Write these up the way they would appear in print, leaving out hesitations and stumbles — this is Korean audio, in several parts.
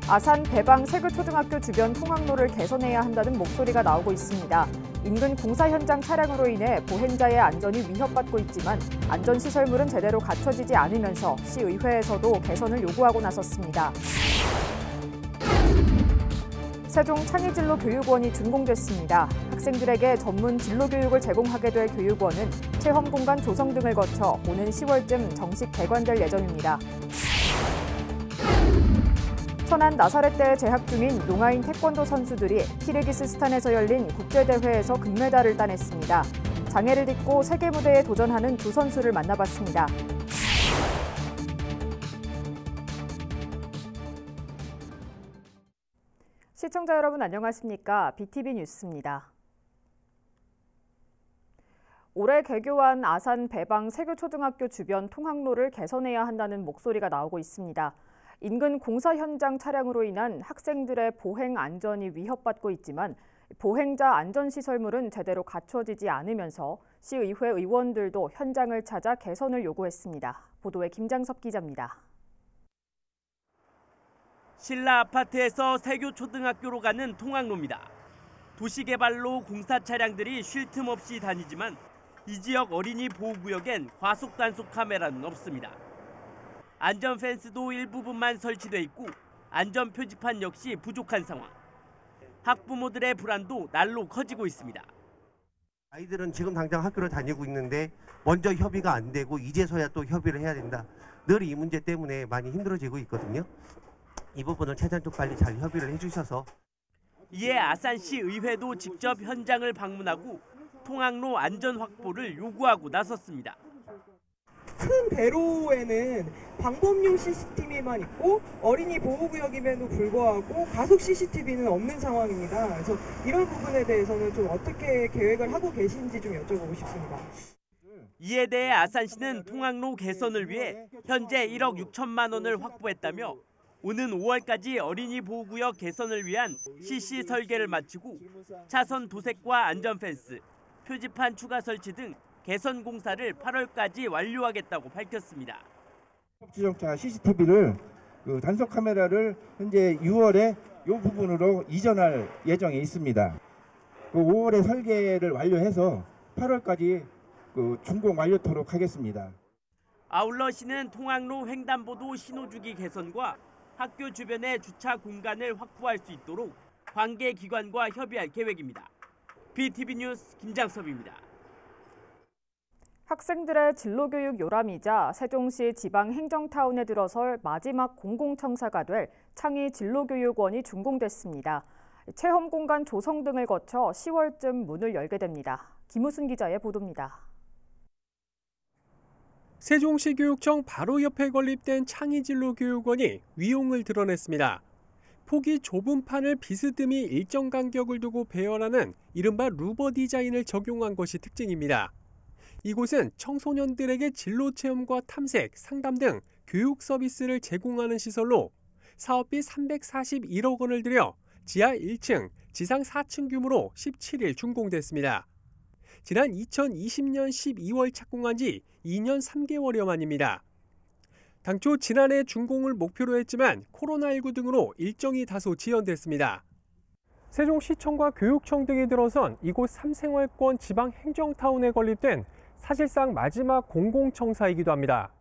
아산 배방 세교초등학교 주변 통학로를 개선해야 한다는 목소리가 나오고 있습니다. 인근 공사 현장 차량으로 인해 보행자의 안전이 위협받고 있지만 안전시설물은 제대로 갖춰지지 않으면서 시의회에서도 개선을 요구하고 나섰습니다. 세종 창의진로 교육원이 준공됐습니다. 학생들에게 전문 진로 교육을 제공하게 될 교육원은 체험 공간 조성 등을 거쳐 오는 10월쯤 정식 개관될 예정입니다. 천안 나사렛대에 재학 중인 농아인 태권도 선수들이 키르기스스탄에서 열린 국제대회에서 금메달을 따냈습니다. 장애를 딛고 세계 무대에 도전하는 두 선수를 만나봤습니다. 시청자 여러분 안녕하십니까? BTV 뉴스입니다. 올해 개교한 아산 배방 세교초등학교 주변 통학로를 개선해야 한다는 목소리가 나오고 있습니다. 인근 공사 현장 차량으로 인한 학생들의 보행 안전이 위협받고 있지만 보행자 안전시설물은 제대로 갖춰지지 않으면서 시의회 의원들도 현장을 찾아 개선을 요구했습니다. 보도에 김장섭 기자입니다. 신라 아파트에서 세교초등학교로 가는 통학로입니다. 도시개발로 공사 차량들이 쉴 틈 없이 다니지만 이 지역 어린이 보호구역엔 과속 단속 카메라는 없습니다. 안전 펜스도 일부분만 설치돼 있고 안전 표지판 역시 부족한 상황. 학부모들의 불안도 날로 커지고 있습니다. 아이들은 지금 당장 학교를 다니고 있는데 먼저 협의가 안 되고 이제서야 또 협의를 해야 된다. 늘 이 문제 때문에 많이 힘들어지고 있거든요. 이 부분을 최대한 좀 빨리 잘 협의를 해주셔서. 이에 아산시 의회도 직접 현장을 방문하고 통학로 안전 확보를 요구하고 나섰습니다. 큰 대로에는 방범용 CCTV만 있고 어린이 보호구역임에도 불구하고 가속 CCTV는 없는 상황입니다. 그래서 이런 부분에 대해서는 좀 어떻게 계획을 하고 계신지 좀 여쭤보고 싶습니다. 이에 대해 아산시는 통학로 개선을 위해 현재 1억 6천만 원을 확보했다며 오는 5월까지 어린이 보호구역 개선을 위한 CC 설계를 마치고 차선 도색과 안전 펜스, 표지판 추가 설치 등 개선 공사를 8월까지 완료하겠다고 밝혔습니다. 지정차 CCTV를 단속 카메라를 현재 6월에 이 부분으로 이전할 예정에 있습니다. 5월에 설계를 완료해서 8월까지 준공 완료토록 하겠습니다. 아울러 시는 통학로 횡단보도 신호주기 개선과 학교 주변의 주차 공간을 확보할 수 있도록 관계 기관과 협의할 계획입니다. BTV 뉴스 김장섭입니다. 학생들의 진로교육 요람이자 세종시 지방행정타운에 들어설 마지막 공공청사가 될 창의진로교육원이 준공됐습니다. 체험 공간 조성 등을 거쳐 10월쯤 문을 열게 됩니다. 김우순 기자의 보도입니다. 세종시 교육청 바로 옆에 건립된 창의진로교육원이 위용을 드러냈습니다. 폭이 좁은 판을 비스듬히 일정 간격을 두고 배열하는 이른바 루버 디자인을 적용한 것이 특징입니다. 이곳은 청소년들에게 진로 체험과 탐색, 상담 등 교육 서비스를 제공하는 시설로 사업비 341억 원을 들여 지하 1층, 지상 4층 규모로 17일 준공됐습니다. 지난 2020년 12월 착공한 지 2년 3개월여 만입니다. 당초 지난해 준공을 목표로 했지만 코로나19 등으로 일정이 다소 지연됐습니다. 세종시청과 교육청 등이 들어선 이곳 3생활권 지방행정타운에 건립된 사실상 마지막 공공청사이기도 합니다.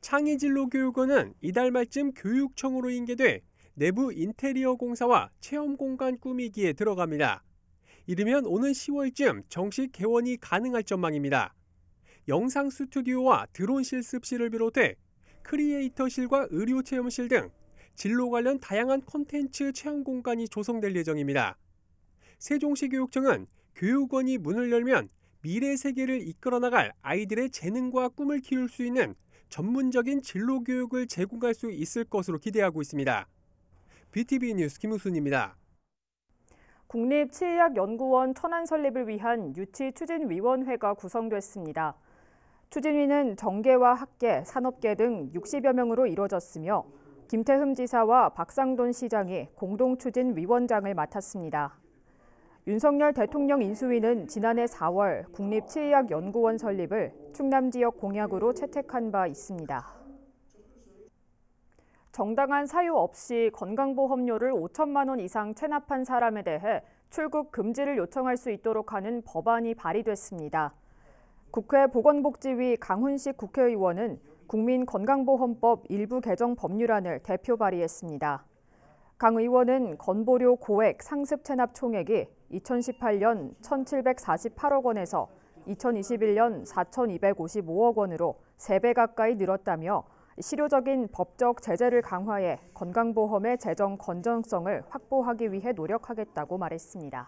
창의진로교육원은 이달 말쯤 교육청으로 인계돼 내부 인테리어 공사와 체험 공간 꾸미기에 들어갑니다. 이르면 오는 10월쯤 정식 개원이 가능할 전망입니다. 영상 스튜디오와 드론 실습실을 비롯해 크리에이터실과 의료 체험실 등 진로 관련 다양한 콘텐츠 체험 공간이 조성될 예정입니다. 세종시 교육청은 교육원이 문을 열면 미래 세계를 이끌어 나갈 아이들의 재능과 꿈을 키울 수 있는 전문적인 진로 교육을 제공할 수 있을 것으로 기대하고 있습니다. BTV 뉴스 김우순입니다. 국립치의학연구원 천안 설립을 위한 유치추진위원회가 구성됐습니다. 추진위는 정계와 학계, 산업계 등 60여 명으로 이뤄졌으며 김태흠 지사와 박상돈 시장이 공동추진위원장을 맡았습니다. 윤석열 대통령 인수위는 지난해 4월 국립치의학연구원 설립을 충남 지역 공약으로 채택한 바 있습니다. 정당한 사유 없이 건강보험료를 5천만 원 이상 체납한 사람에 대해 출국 금지를 요청할 수 있도록 하는 법안이 발의됐습니다. 국회 보건복지위 강훈식 국회의원은 국민건강보험법 일부 개정 법률안을 대표 발의했습니다. 강 의원은 건보료 고액 상습 체납 총액이 2018년 1,748억 원에서 2021년 4,255억 원으로 3배 가까이 늘었다며 실효적인 법적 제재를 강화해 건강보험의 재정 건전성을 확보하기 위해 노력하겠다고 말했습니다.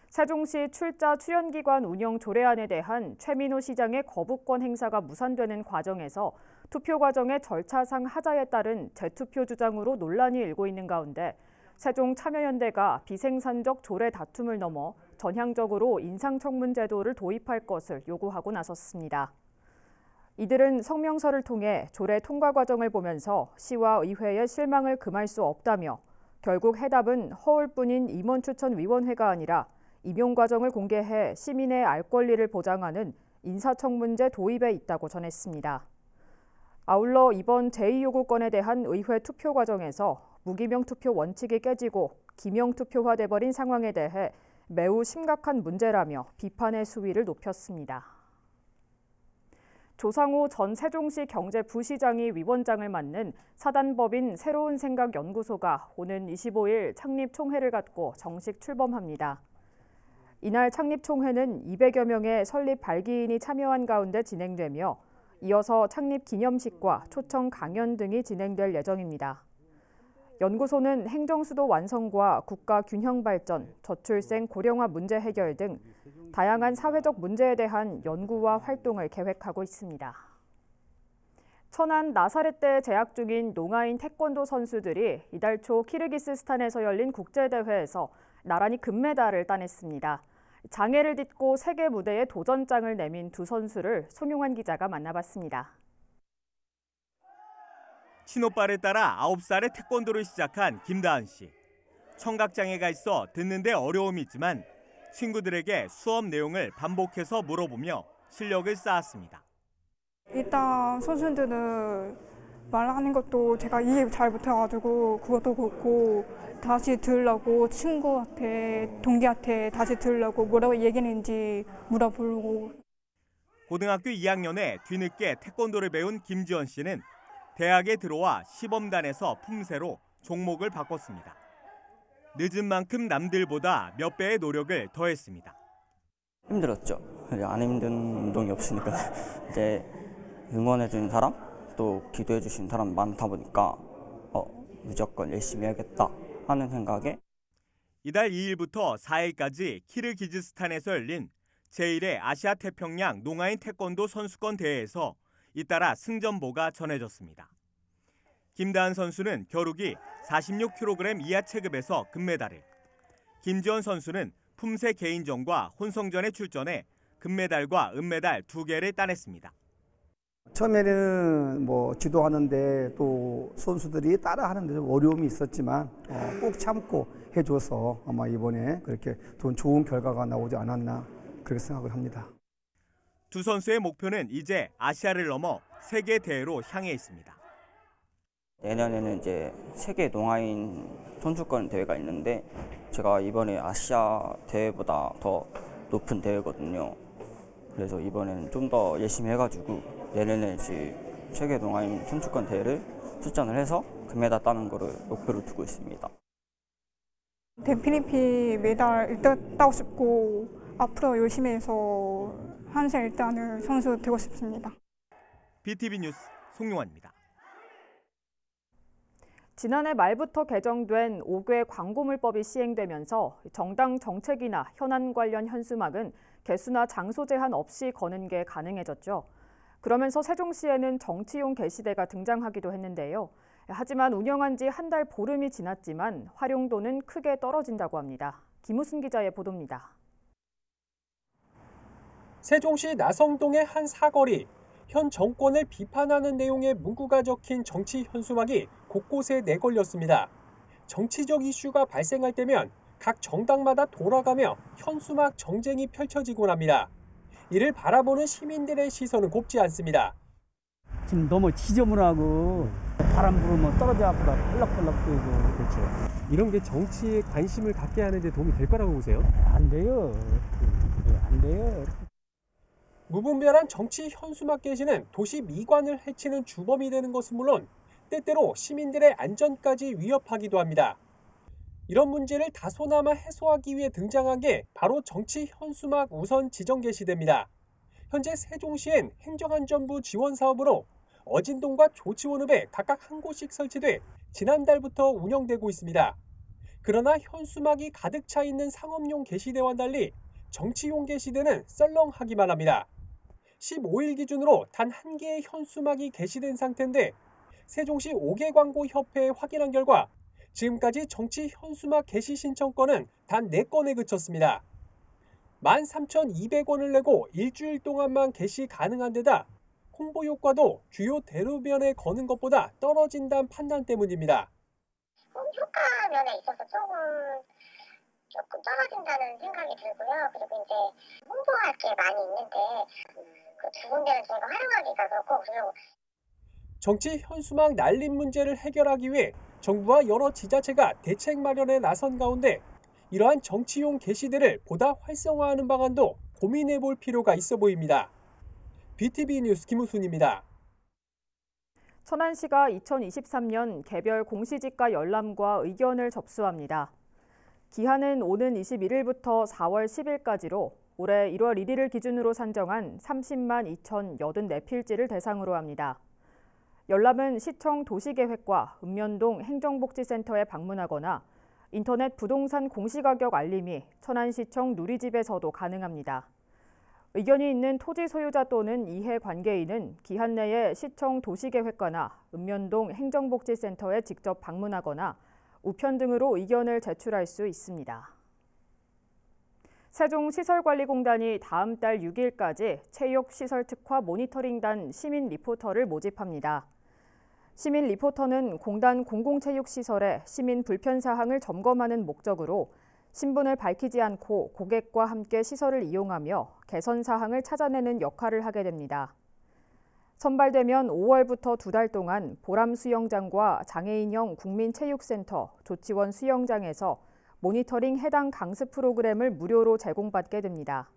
세종시 출자 출연기관 운영 조례안에 대한 최민호 시장의 거부권 행사가 무산되는 과정에서 투표 과정의 절차상 하자에 따른 재투표 주장으로 논란이 일고 있는 가운데 세종참여연대가 비생산적 조례 다툼을 넘어 전향적으로 인상청문 제도를 도입할 것을 요구하고 나섰습니다. 이들은 성명서를 통해 조례 통과 과정을 보면서 시와 의회의 실망을 금할 수 없다며 결국 해답은 허울뿐인 임원추천위원회가 아니라 임용 과정을 공개해 시민의 알 권리를 보장하는 인사청문제 도입에 있다고 전했습니다. 아울러 이번 제2요구권에 대한 의회 투표 과정에서 무기명 투표 원칙이 깨지고 기명 투표화돼버린 상황에 대해 매우 심각한 문제라며 비판의 수위를 높였습니다. 조상호 전 세종시 경제부시장이 위원장을 맡는 사단법인 새로운 생각 연구소가 오는 25일 창립 총회를 갖고 정식 출범합니다. 이날 창립 총회는 200여 명의 설립 발기인이 참여한 가운데 진행되며 이어서 창립 기념식과 초청 강연 등이 진행될 예정입니다. 연구소는 행정수도 완성과 국가 균형 발전, 저출생 고령화 문제 해결 등 다양한 사회적 문제에 대한 연구와 활동을 계획하고 있습니다. 천안 나사렛대에 재학 중인 농아인 태권도 선수들이 이달 초 키르기스스탄에서 열린 국제대회에서 나란히 금메달을 따냈습니다. 장애를 딛고 세계 무대에 도전장을 내민 두 선수를 송용환 기자가 만나봤습니다. 친오빠를 따라 9살에 태권도를 시작한 김다은 씨. 청각장애가 있어 듣는데 어려움이 있지만 친구들에게 수업 내용을 반복해서 물어보며 실력을 쌓았습니다. 일단 선수들은 말하는 것도 제가 이해 잘 못해가지고 그것도 그렇고 다시 들으려고 친구한테, 동기한테 다시 들으려고 뭐라고 얘기했는지 물어보고. 고등학교 2학년에 뒤늦게 태권도를 배운 김지원 씨는 대학에 들어와 시범단에서 품새로 종목을 바꿨습니다. 늦은 만큼 남들보다 몇 배의 노력을 더했습니다. 힘들었죠. 안 힘든 운동이 없으니까 이제 응원해주는 사람, 또 기도해주신 사람 많다 보니까 무조건 열심히 해야겠다 하는 생각에 이달 2일부터 4일까지 키르기즈스탄에서 열린 제1회 아시아 태평양 농아인 태권도 선수권 대회에서 잇따라 승전보가 전해졌습니다. 김다은 선수는 겨루기 46kg 이하 체급에서 금메달을, 김지원 선수는 품새 개인전과 혼성전에 출전해 금메달과 은메달 2개를 따냈습니다. 처음에는 지도하는데 또 선수들이 따라하는데 좀 어려움이 있었지만 꼭 참고 해줘서 아마 이번에 그렇게 좋은 결과가 나오지 않았나 그렇게 생각을 합니다. 두 선수의 목표는 이제 아시아를 넘어 세계 대회로 향해 있습니다. 내년에는 이제 세계 농아인 선수권 대회가 있는데 제가 이번에 아시아 대회보다 더 높은 대회거든요. 그래서 이번에는 좀 더 열심히 해가지고 내년에 이제 세계 농아인 선수권 대회를 출전을 해서 금메달 따는 거를 목표로 두고 있습니다. 필리핀 메달 일단 따고 싶고 앞으로 열심히 해서 한세 일단을 선수 되고 싶습니다. BTV 뉴스 송용환입니다. 지난해 말부터 개정된 5개 광고물법이 시행되면서 정당 정책이나 현안 관련 현수막은 개수나 장소 제한 없이 거는 게 가능해졌죠. 그러면서 세종시에는 정치용 게시대가 등장하기도 했는데요. 하지만 운영한 지 한 달 보름이 지났지만 활용도는 크게 떨어진다고 합니다. 김우순 기자의 보도입니다. 세종시 나성동의 한 사거리. 현 정권을 비판하는 내용의 문구가 적힌 정치 현수막이 곳곳에 내걸렸습니다. 정치적 이슈가 발생할 때면 각 정당마다 돌아가며 현수막 정쟁이 펼쳐지곤 합니다. 이를 바라보는 시민들의 시선은 곱지 않습니다. 지금 너무 지저분하고 바람 불으면 떨어져 갖고 펄럭펄럭 뛰고 그렇죠. 이런 게 정치에 관심을 갖게 하는 데 도움이 될 거라고 보세요? 안 돼요. 안 돼요. 무분별한 정치 현수막 게시는 도시 미관을 해치는 주범이 되는 것은 물론 때때로 시민들의 안전까지 위협하기도 합니다. 이런 문제를 다소나마 해소하기 위해 등장한 게 바로 정치 현수막 우선 지정 게시대입니다. 현재 세종시엔 행정안전부 지원 사업으로 어진동과 조치원읍에 각각 한 곳씩 설치돼 지난달부터 운영되고 있습니다. 그러나 현수막이 가득 차 있는 상업용 게시대와 달리 정치용 게시대는 썰렁하기만 합니다. 15일 기준으로 단 한 개의 현수막이 게시된 상태인데 세종시 5개 광고 협회에 확인한 결과 지금까지 정치 현수막 게시 신청건은 단 4건에 그쳤습니다. 13,200원을 내고 일주일 동안만 게시 가능한 데다 홍보 효과도 주요 대로변에 거는 것보다 떨어진다는 판단 때문입니다. 효과 면에 있어서 조금 떨어진다는 생각이 들고요. 그리고 이제 홍보할 게 많이 있는데 그 두 군데는 저희가 활용하기가 그렇고 그리고 정치 현수막 날림 문제를 해결하기 위해 정부와 여러 지자체가 대책 마련에 나선 가운데 이러한 정치용 게시대를 보다 활성화하는 방안도 고민해 볼 필요가 있어 보입니다. BTV 뉴스 김우순입니다. 천안시가 2023년 개별 공시지가 열람과 의견을 접수합니다. 기한은 오는 21일부터 4월 10일까지로 올해 1월 1일을 기준으로 산정한 30만 2,084필지를 대상으로 합니다. 열람은 시청 도시계획과 읍면동 행정복지센터에 방문하거나 인터넷 부동산 공시가격 알림이 천안시청 누리집에서도 가능합니다. 의견이 있는 토지 소유자 또는 이해관계인은 기한 내에 시청 도시계획과나 읍면동 행정복지센터에 직접 방문하거나 우편 등으로 의견을 제출할 수 있습니다. 세종시설관리공단이 다음 달 6일까지 체육시설특화 모니터링단 시민 리포터를 모집합니다. 시민 리포터는 공단 공공체육시설의 시민 불편사항을 점검하는 목적으로 신분을 밝히지 않고 고객과 함께 시설을 이용하며 개선 사항을 찾아내는 역할을 하게 됩니다. 선발되면 5월부터 2달 동안 보람 수영장과 장애인형 국민체육센터, 조치원 수영장에서 모니터링 해당 강습 프로그램을 무료로 제공받게 됩니다.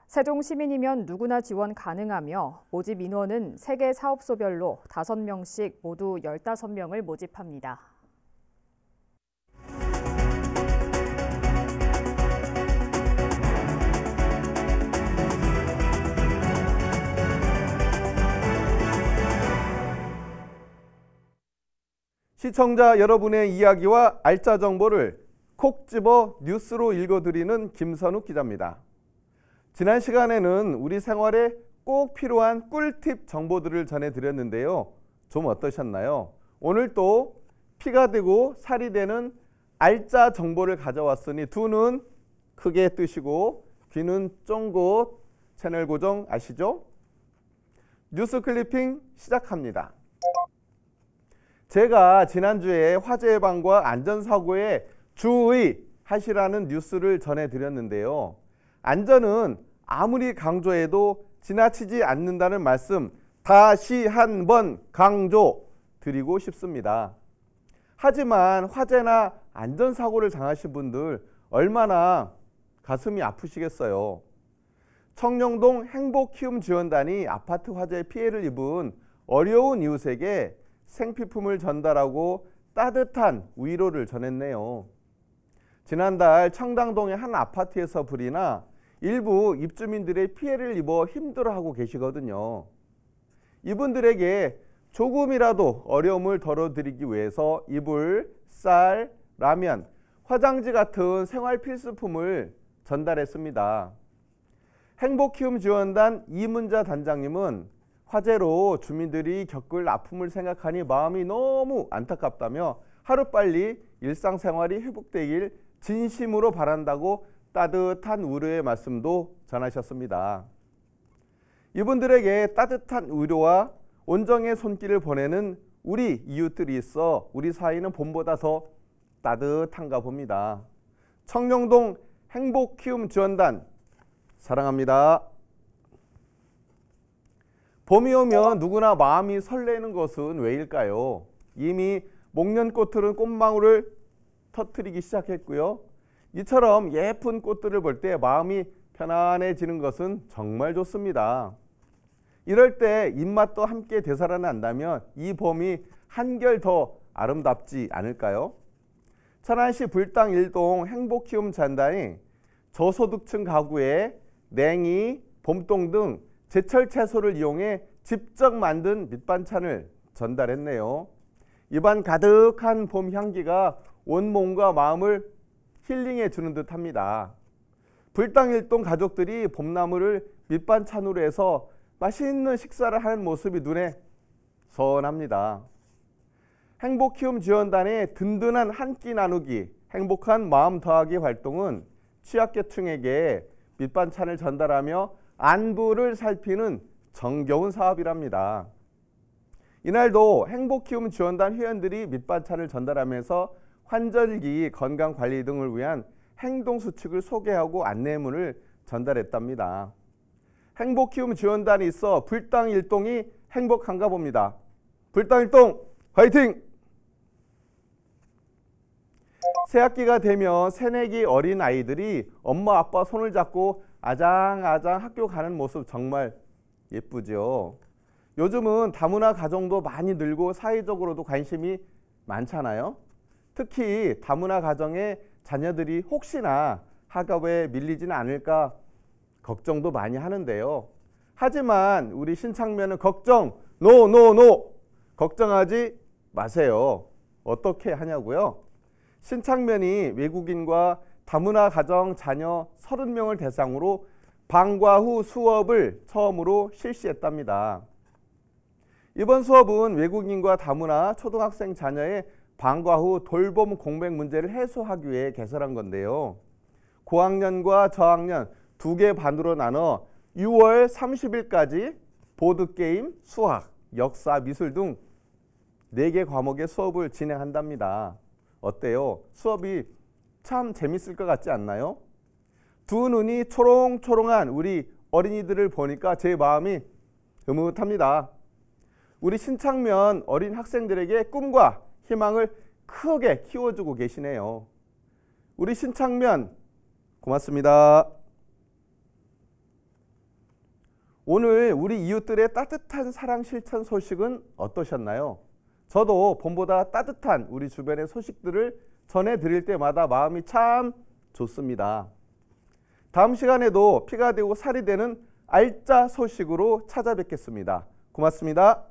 세종 시민이면 누구나 지원 가능하며 모집 인원은 3개 사업소별로 5명씩 모두 15명을 모집합니다. 시청자 여러분의 이야기와 알짜 정보를 콕 집어 뉴스로 읽어드리는 김선욱 기자입니다. 지난 시간에는 우리 생활에 꼭 필요한 꿀팁 정보들을 전해드렸는데요. 좀 어떠셨나요? 오늘 또 피가 되고 살이 되는 알짜 정보를 가져왔으니 두 눈 크게 뜨시고 귀는 쫑긋 채널 고정 아시죠? 뉴스 클리핑 시작합니다. 제가 지난주에 화재 예방과 안전사고에 주의하시라는 뉴스를 전해드렸는데요. 안전은 아무리 강조해도 지나치지 않는다는 말씀 다시 한번 강조드리고 싶습니다. 하지만 화재나 안전사고를 당하신 분들 얼마나 가슴이 아프시겠어요. 청령동 행복키움지원단이 아파트 화재 피해를 입은 어려운 이웃에게 생필품을 전달하고 따뜻한 위로를 전했네요. 지난달 청담동의 한 아파트에서 불이 나 일부 입주민들의 피해를 입어 힘들어하고 계시거든요. 이분들에게 조금이라도 어려움을 덜어드리기 위해서 이불, 쌀, 라면, 화장지 같은 생활 필수품을 전달했습니다. 행복키움지원단 이문자 단장님은 화재로 주민들이 겪을 아픔을 생각하니 마음이 너무 안타깝다며 하루빨리 일상생활이 회복되길 진심으로 바란다고 따뜻한 위로의 말씀도 전하셨습니다. 이분들에게 따뜻한 위로와 온정의 손길을 보내는 우리 이웃들이 있어 우리 사이는 봄보다 더 따뜻한가 봅니다. 청령동 행복키움지원단 사랑합니다. 봄이 오면 누구나 마음이 설레는 것은 왜일까요? 이미 목련꽃들은 꽃망울을 터뜨리기 시작했고요. 이처럼 예쁜 꽃들을 볼 때 마음이 편안해지는 것은 정말 좋습니다. 이럴 때 입맛도 함께 되살아난다면 이 봄이 한결 더 아름답지 않을까요? 천안시 불당 1동 행복키움 잔단이 저소득층 가구에 냉이, 봄동 등 제철 채소를 이용해 직접 만든 밑반찬을 전달했네요. 입안 가득한 봄 향기가 온몸과 마음을 힐링해 주는 듯합니다. 불당 1동 가족들이 봄나물을 밑반찬으로 해서 맛있는 식사를 하는 모습이 눈에 선합니다. 행복키움 지원단의 든든한 한 끼 나누기, 행복한 마음 더하기 활동은 취약계층에게 밑반찬을 전달하며 안부를 살피는 정겨운 사업이랍니다. 이날도 행복키움 지원단 회원들이 밑반찬을 전달하면서 환절기 건강관리 등을 위한 행동수칙을 소개하고 안내문을 전달했답니다. 행복키움 지원단이 있어 불당 1동이 행복한가 봅니다. 불당 1동 화이팅! 새학기가 되면 새내기 어린 아이들이 엄마 아빠 손을 잡고 아장아장 학교 가는 모습 정말 예쁘죠. 요즘은 다문화 가정도 많이 늘고 사회적으로도 관심이 많잖아요. 특히 다문화 가정의 자녀들이 혹시나 학업에 밀리지는 않을까 걱정도 많이 하는데요. 하지만 우리 신창면은 걱정 노 걱정하지 마세요. 어떻게 하냐고요? 신창면이 외국인과 다문화 가정 자녀 30명을 대상으로 방과 후 수업을 처음으로 실시했답니다. 이번 수업은 외국인과 다문화 초등학생 자녀의 방과 후 돌봄 공백 문제를 해소하기 위해 개설한 건데요. 고학년과 저학년 2개 반으로 나눠 6월 30일까지 보드게임, 수학, 역사, 미술 등 4개 과목의 수업을 진행한답니다. 어때요? 수업이 참 재밌을 것 같지 않나요? 두 눈이 초롱초롱한 우리 어린이들을 보니까 제 마음이 흐뭇합니다. 우리 신창면 어린 학생들에게 꿈과 희망을 크게 키워주고 계시네요. 우리 신창면 고맙습니다. 오늘 우리 이웃들의 따뜻한 사랑 실천 소식은 어떠셨나요? 저도 봄보다 따뜻한 우리 주변의 소식들을 전해드릴 때마다 마음이 참 좋습니다. 다음 시간에도 피가 되고 살이 되는 알짜 소식으로 찾아뵙겠습니다. 고맙습니다.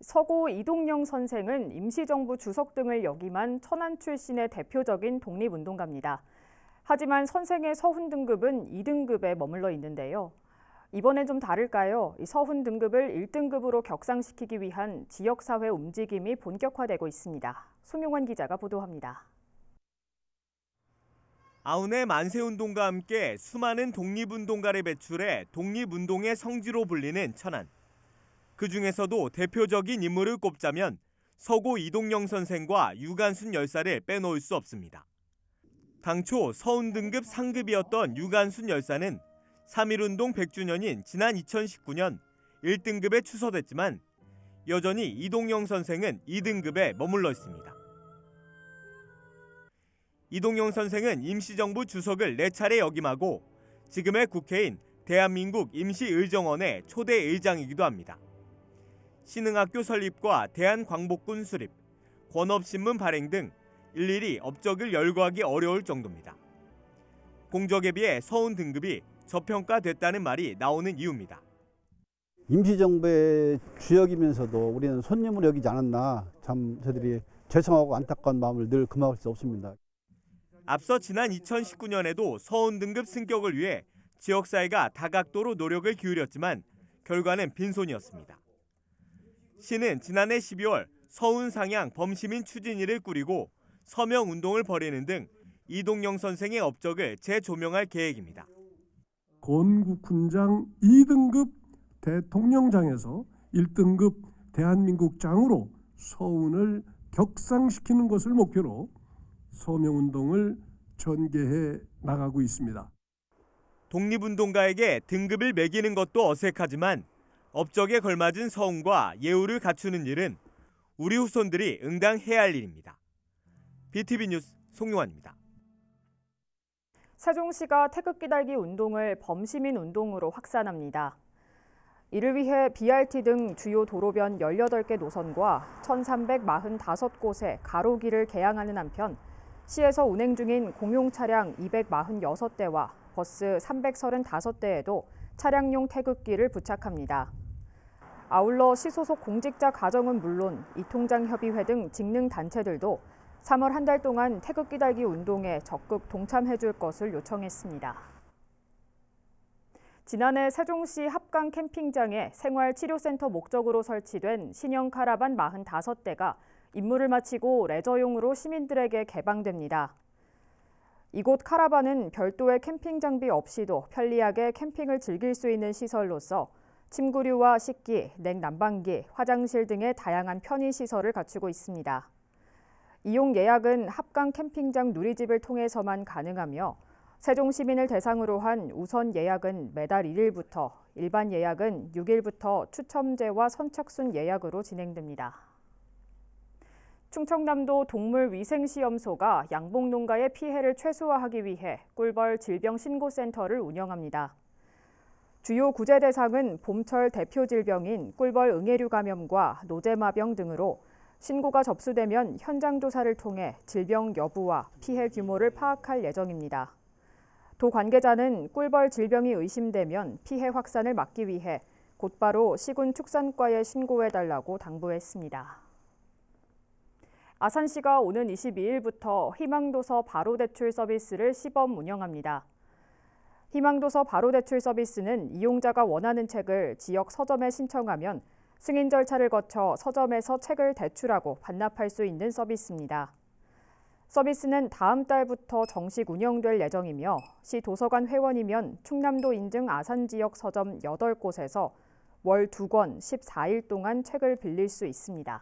서고 이동영 선생은 임시정부 주석 등을 역임한 천안 출신의 대표적인 독립운동가입니다. 하지만 선생의 서훈 등급은 2등급에 머물러 있는데요. 이번엔 좀 다를까요? 이 서훈 등급을 1등급으로 격상시키기 위한 지역사회 움직임이 본격화되고 있습니다. 송용환 기자가 보도합니다. 아흔의 만세운동과 함께 수많은 독립운동가를 배출해 독립운동의 성지로 불리는 천안. 그중에서도 대표적인 인물을 꼽자면 서고 이동영 선생과 유관순 열사를 빼놓을 수 없습니다. 당초 서훈 등급 상급이었던 유관순 열사는 3.1운동 100주년인 지난 2019년 1등급에 추서됐지만 여전히 이동영 선생은 2등급에 머물러 있습니다. 이동영 선생은 임시정부 주석을 4차례 역임하고 지금의 국회인 대한민국 임시의정원의 초대 의장이기도 합니다. 신흥학교 설립과 대한광복군 수립, 권업신문 발행 등 일일이 업적을 열거하기 어려울 정도입니다. 공적에 비해 서훈 등급이 저평가됐다는 말이 나오는 이유입니다. 임시정부의 주역이면서도 우리는 손님으로 여기지 않았나, 참 저희들이 죄송하고 안타까운 마음을 늘 금할 수 없습니다. 앞서 지난 2019년에도 서훈 등급 승격을 위해 지역사회가 다각도로 노력을 기울였지만 결과는 빈손이었습니다. 시는 지난해 12월 서훈 상향 범시민 추진위를 꾸리고 서명운동을 벌이는 등 이동영 선생의 업적을 재조명할 계획입니다. 건국훈장 2등급 대통령장에서 1등급 대한민국장으로 서훈을 격상시키는 것을 목표로 서명운동을 전개해 나가고 있습니다. 독립운동가에게 등급을 매기는 것도 어색하지만 업적에 걸맞은 서운과 예우를 갖추는 일은 우리 후손들이 응당해야 할 일입니다. BTV 뉴스 송용환입니다. 세종시가 태극기 달기 운동을 범시민 운동으로 확산합니다. 이를 위해 BRT 등 주요 도로변 18개 노선과 1,345곳에 가로길을 개양하는 한편 시에서 운행 중인 공용 차량 246대와 버스 335대에도 차량용 태극기를 부착합니다. 아울러 시 소속 공직자 가정은 물론 이통장협의회 등 직능단체들도 3월 한 달 동안 태극기 달기 운동에 적극 동참해 줄 것을 요청했습니다. 지난해 세종시 합강 캠핑장에 생활치료센터 목적으로 설치된 신형 카라반 45대가 임무를 마치고 레저용으로 시민들에게 개방됩니다. 이곳 카라반은 별도의 캠핑 장비 없이도 편리하게 캠핑을 즐길 수 있는 시설로서 침구류와 식기, 냉난방기, 화장실 등의 다양한 편의시설을 갖추고 있습니다. 이용 예약은 합강 캠핑장 누리집을 통해서만 가능하며 세종 시민을 대상으로 한 우선 예약은 매달 1일부터, 일반 예약은 6일부터 추첨제와 선착순 예약으로 진행됩니다. 충청남도 동물위생시험소가 양봉농가의 피해를 최소화하기 위해 꿀벌 질병신고센터를 운영합니다. 주요 구제 대상은 봄철 대표 질병인 꿀벌 응애류 감염과 노제마병 등으로 신고가 접수되면 현장 조사를 통해 질병 여부와 피해 규모를 파악할 예정입니다. 도 관계자는 꿀벌 질병이 의심되면 피해 확산을 막기 위해 곧바로 시군축산과에 신고해달라고 당부했습니다. 아산시가 오는 22일부터 희망도서 바로대출 서비스를 시범 운영합니다. 희망도서 바로대출 서비스는 이용자가 원하는 책을 지역 서점에 신청하면 승인 절차를 거쳐 서점에서 책을 대출하고 반납할 수 있는 서비스입니다. 서비스는 다음 달부터 정식 운영될 예정이며 시 도서관 회원이면 충남도 인증 아산 지역 서점 8곳에서 월 2권 14일 동안 책을 빌릴 수 있습니다.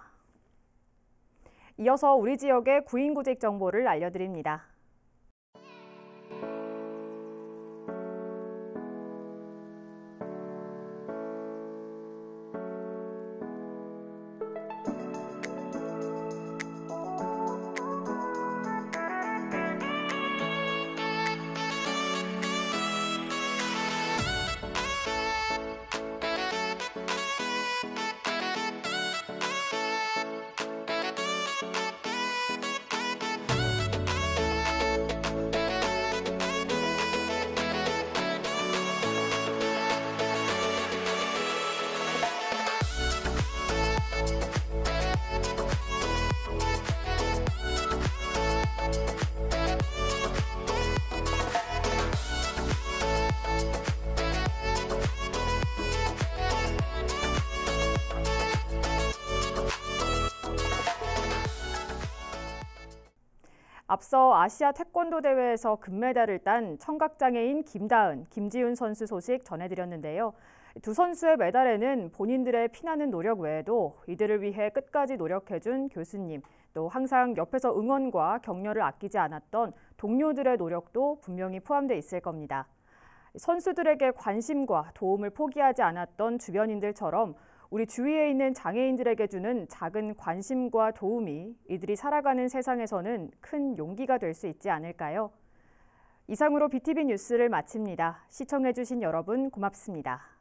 이어서 우리 지역의 구인구직 정보를 알려드립니다. 앞서 아시아 태권도 대회에서 금메달을 딴 청각장애인 김다은, 김지훈 선수 소식 전해드렸는데요. 두 선수의 메달에는 본인들의 피나는 노력 외에도 이들을 위해 끝까지 노력해준 교수님, 또 항상 옆에서 응원과 격려를 아끼지 않았던 동료들의 노력도 분명히 포함돼 있을 겁니다. 선수들에게 관심과 도움을 포기하지 않았던 주변인들처럼 우리 주위에 있는 장애인들에게 주는 작은 관심과 도움이 이들이 살아가는 세상에서는 큰 용기가 될 수 있지 않을까요? 이상으로 BTV 뉴스를 마칩니다. 시청해주신 여러분 고맙습니다.